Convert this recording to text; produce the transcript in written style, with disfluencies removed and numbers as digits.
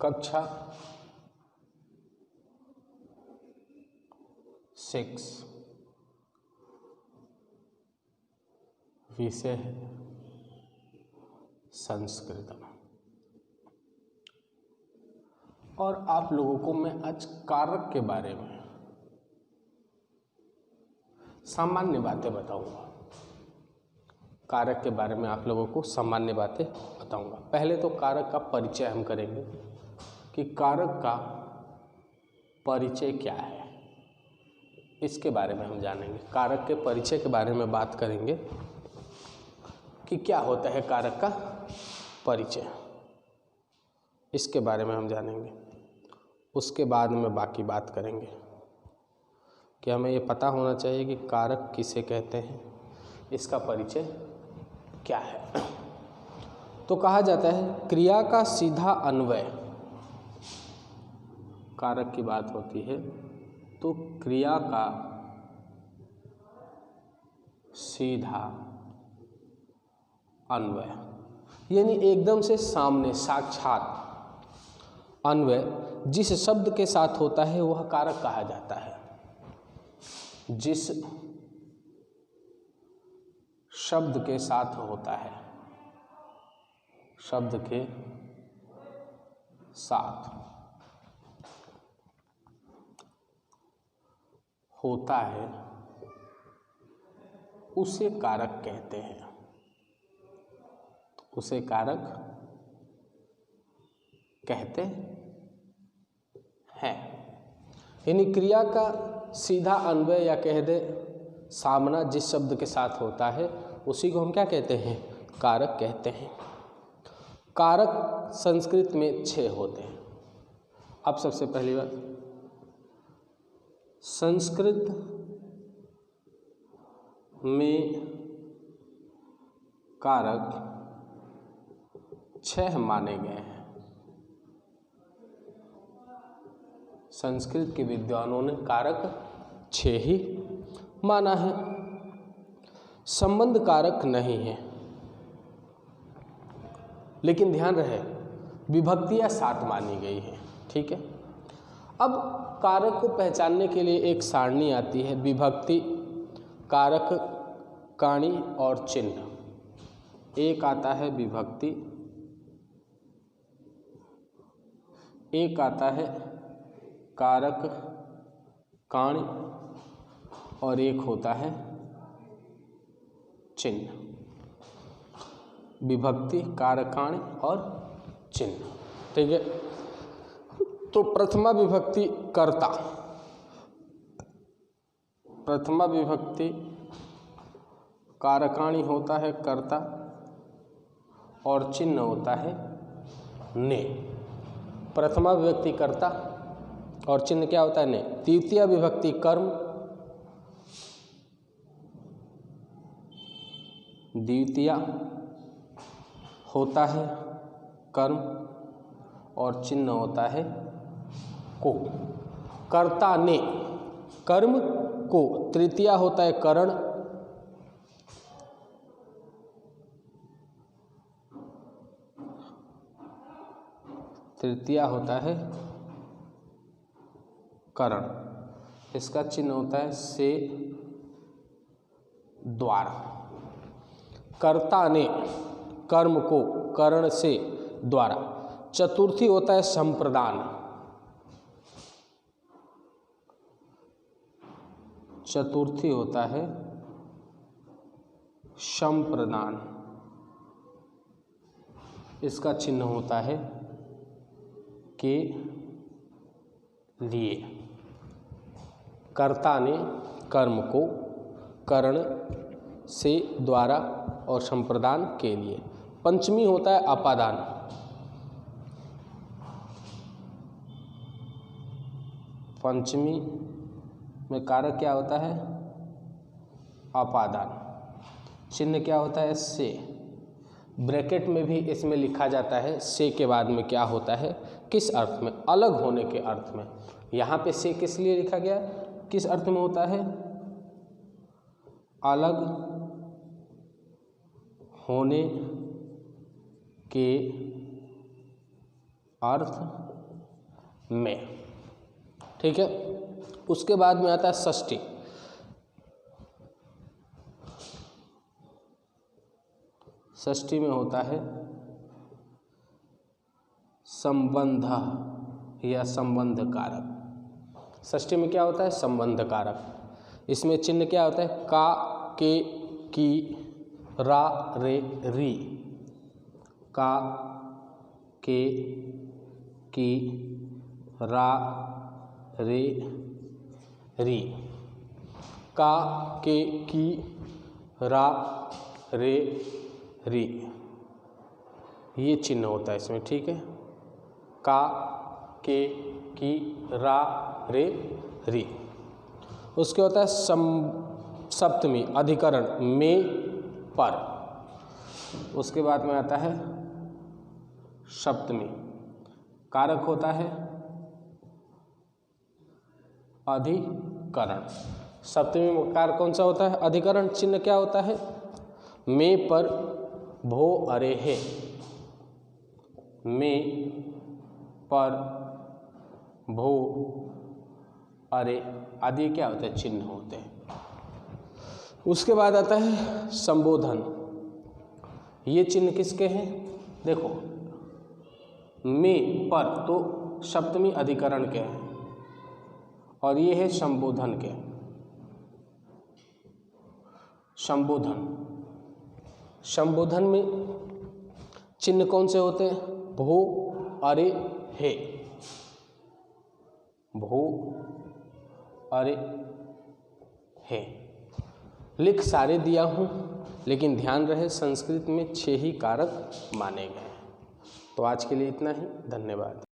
कक्षा 6 विषय है संस्कृत। और आप लोगों को मैं आज कारक के बारे में सामान्य बातें बताऊंगा। कारक के बारे में आप लोगों को सामान्य बातें बताऊंगा। पहले तो कारक का परिचय हम करेंगे कि कारक का परिचय क्या है, इसके बारे में हम जानेंगे। कारक के परिचय के बारे में बात करेंगे कि क्या होता है कारक का परिचय, इसके बारे में हम जानेंगे। उसके बाद में बाकी बात करेंगे कि हमें ये पता होना चाहिए कि कारक किसे कहते हैं, इसका परिचय क्या है। तो कहा जाता है क्रिया का सीधा अन्वय, कारक की बात होती है तो क्रिया का सीधा अन्वय यानी एकदम से सामने साक्षात अन्वय जिस शब्द के साथ होता है वह कारक कहा जाता है। जिस शब्द के साथ होता है, शब्द के साथ होता है उसे कारक कहते हैं, उसे कारक कहते हैं। यानी क्रिया का सीधा अन्वय या कह दे सामना जिस शब्द के साथ होता है उसी को हम क्या कहते हैं, कारक कहते हैं। कारक संस्कृत में 6 होते हैं। अब सबसे पहली बात, संस्कृत में कारक 6 माने गए हैं। संस्कृत के विद्वानों ने कारक 6 ही माना है। संबंध कारक नहीं है, लेकिन ध्यान रहे विभक्तियां 7 मानी गई है। ठीक है। अब कारक को पहचानने के लिए एक सारणी आती है, विभक्ति, कारक, काणी और चिन्ह। एक आता है विभक्ति, एक आता है कारक, काणी और एक होता है चिन्ह। विभक्ति, कारक, काणी और चिन्ह। ठीक है। तो प्रथमा विभक्ति कर्ता, प्रथमा विभक्ति कारकाणी होता है कर्ता और चिन्ह होता है ने। प्रथमा विभक्ति कर्ता और चिन्ह क्या होता है, ने। द्वितीय विभक्ति कर्म, द्वितीय होता है कर्म और चिन्ह होता है को। कर्ता ने कर्म को। तृतीय होता है करण, तृतीय होता है करण, इसका चिन्ह होता है से, द्वारा। कर्ता ने कर्म को करण से, द्वारा। चतुर्थी होता है संप्रदान, चतुर्थी होता है संप्रदान, इसका चिन्ह होता है के लिए। कर्ता ने कर्म को करण से, द्वारा और संप्रदान के लिए। पंचमी होता है अपादान, पंचमी में कारक क्या होता है, अपादान। चिन्ह क्या होता है, से। ब्रैकेट में भी इसमें लिखा जाता है से के बाद में क्या होता है, किस अर्थ में, अलग होने के अर्थ में। यहाँ पे से किस लिए लिखा गया, किस अर्थ में होता है, अलग होने के अर्थ में। ठीक है, उसके बाद में आता है षष्ठी। षष्ठी में होता है संबंध या संबंध कारक। षष्ठी में क्या होता है? संबंध कारक। इसमें चिन्ह क्या होता है? का, के, की, रा, रे, री। का, के, की, रा, रे, री। का, के, की, रा, रे, री, ये चिन्ह होता है इसमें। ठीक है, का, के, की, रा, रे, री। उसके होता है सप्तमी अधिकरण में, पर। उसके बाद में आता है सप्तमी। कारक होता है अधिकरण। सप्तमी में कारक कौन सा होता है? अधिकरण। चिन्ह क्या होता है? में, पर, भो, अरे, हे। में, पर, भो, अरे आदि क्या होते हैं? चिन्ह होते हैं। उसके बाद आता है संबोधन। ये चिन्ह किसके हैं? देखो, में, पर तो सप्तमी अधिकरण के हैं और ये है संबोधन के। संबोधन, संबोधन में चिन्ह कौन से होते हैं? भो, अरे, हे। भो, अरे, हे। लिख सारे दिया हूँ, लेकिन ध्यान रहे संस्कृत में 6 ही कारक माने गए हैं। तो आज के लिए इतना ही। धन्यवाद।